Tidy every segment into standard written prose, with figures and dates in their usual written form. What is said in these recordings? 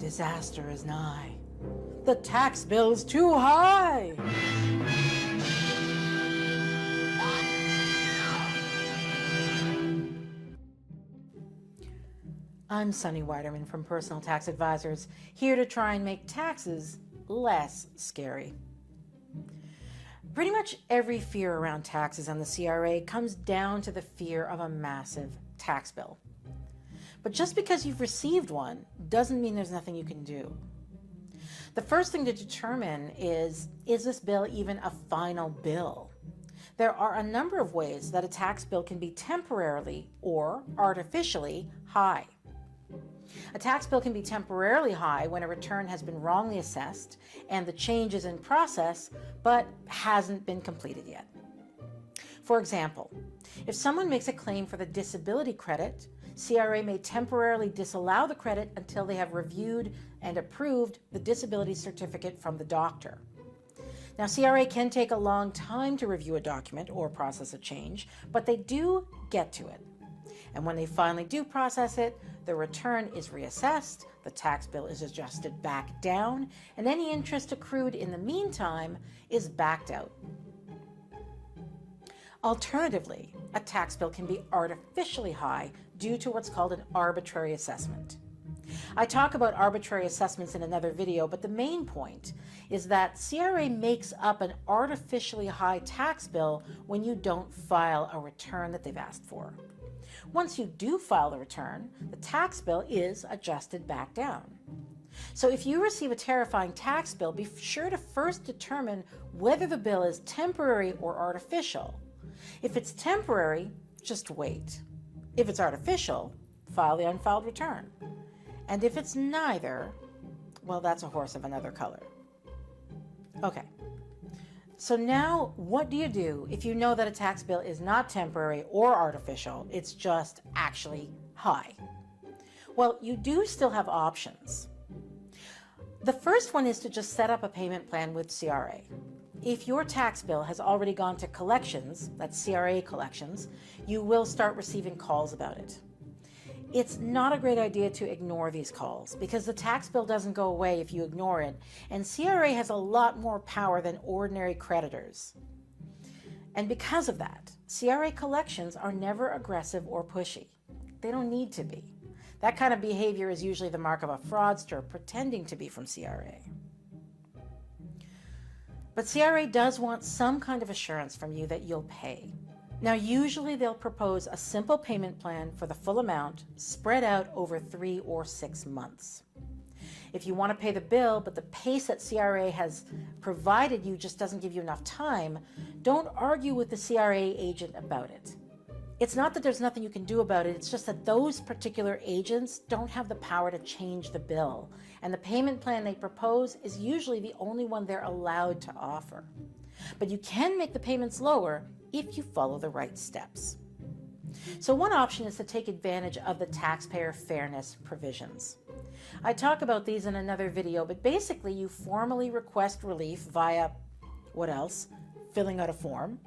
Disaster is nigh. The tax bill's too high. I'm Sunny Weiderman from Personal Tax Advisors, here to try and make taxes less scary. Pretty much every fear around taxes on the CRA comes down to the fear of a massive tax bill. But just because you've received one doesn't mean there's nothing you can do. The first thing to determine is this bill even a final bill? There are a number of ways that a tax bill can be temporarily or artificially high. A tax bill can be temporarily high when a return has been wrongly assessed and the change is in process but hasn't been completed yet. For example, if someone makes a claim for the disability credit, CRA may temporarily disallow the credit until they have reviewed and approved the disability certificate from the doctor. Now, CRA can take a long time to review a document or process a change, but they do get to it. And when they finally do process it, the return is reassessed, the tax bill is adjusted back down, and any interest accrued in the meantime is backed out. Alternatively, a tax bill can be artificially high due to what's called an arbitrary assessment. I talk about arbitrary assessments in another video, but the main point is that CRA makes up an artificially high tax bill when you don't file a return that they've asked for. Once you do file the return, the tax bill is adjusted back down. So if you receive a terrifying tax bill, be sure to first determine whether the bill is temporary or artificial. If it's temporary, just wait. If it's artificial, file the unfiled return. And if it's neither, well, that's a horse of another color. Okay, so now what do you do if you know that a tax bill is not temporary or artificial, it's just actually high? Well, you do still have options. The first one is to just set up a payment plan with CRA. If your tax bill has already gone to collections, that's CRA collections, you will start receiving calls about it. It's not a great idea to ignore these calls because the tax bill doesn't go away if you ignore it, and CRA has a lot more power than ordinary creditors. And because of that, CRA collections are never aggressive or pushy. They don't need to be. That kind of behavior is usually the mark of a fraudster pretending to be from CRA. But CRA does want some kind of assurance from you that you'll pay. Now, usually they'll propose a simple payment plan for the full amount spread out over 3 or 6 months. If you want to pay the bill, but the pace that CRA has provided you just doesn't give you enough time, don't argue with the CRA agent about it. It's not that there's nothing you can do about it, it's just that those particular agents don't have the power to change the bill, and the payment plan they propose is usually the only one they're allowed to offer. But you can make the payments lower if you follow the right steps. So one option is to take advantage of the Taxpayer Fairness provisions. I talk about these in another video, but basically you formally request relief via, what else? Filling out a form.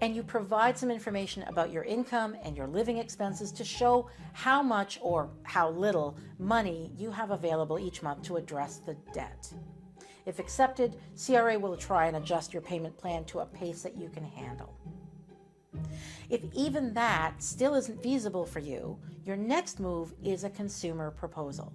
And you provide some information about your income and your living expenses to show how much or how little money you have available each month to address the debt. If accepted, CRA will try and adjust your payment plan to a pace that you can handle. If even that still isn't feasible for you, your next move is a consumer proposal.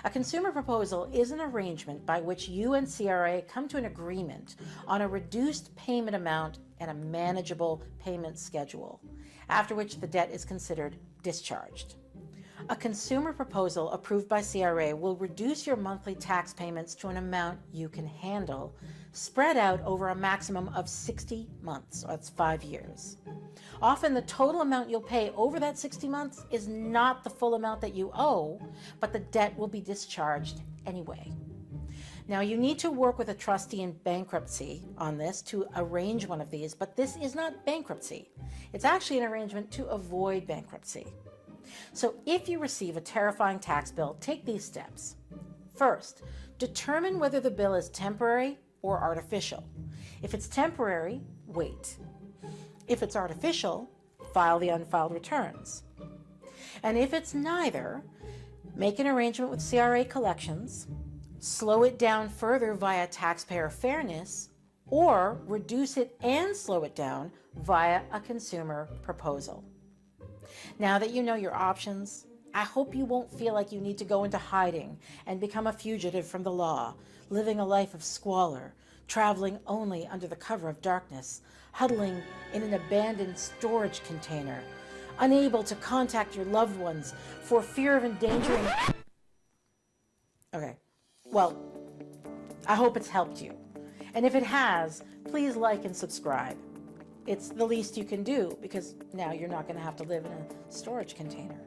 A consumer proposal is an arrangement by which you and CRA come to an agreement on a reduced payment amount and a manageable payment schedule, after which the debt is considered discharged. A consumer proposal approved by CRA will reduce your monthly tax payments to an amount you can handle, spread out over a maximum of 60 months, or that's 5 years. Often the total amount you'll pay over that 60 months is not the full amount that you owe, but the debt will be discharged anyway. Now, you need to work with a trustee in bankruptcy on this to arrange one of these, but this is not bankruptcy. It's actually an arrangement to avoid bankruptcy. So if you receive a terrifying tax bill, take these steps. First, determine whether the bill is temporary or artificial. If it's temporary, wait. If it's artificial, file the unfiled returns. And if it's neither, make an arrangement with CRA Collections, slow it down further via Taxpayer Fairness, or reduce it and slow it down via a consumer proposal. Now that you know your options, I hope you won't feel like you need to go into hiding and become a fugitive from the law, living a life of squalor, traveling only under the cover of darkness, huddling in an abandoned storage container, unable to contact your loved ones for fear of endangering... Okay, well, I hope it's helped you. And if it has, please like and subscribe. It's the least you can do because now you're not going to have to live in a storage container.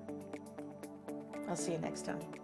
I'll see you next time.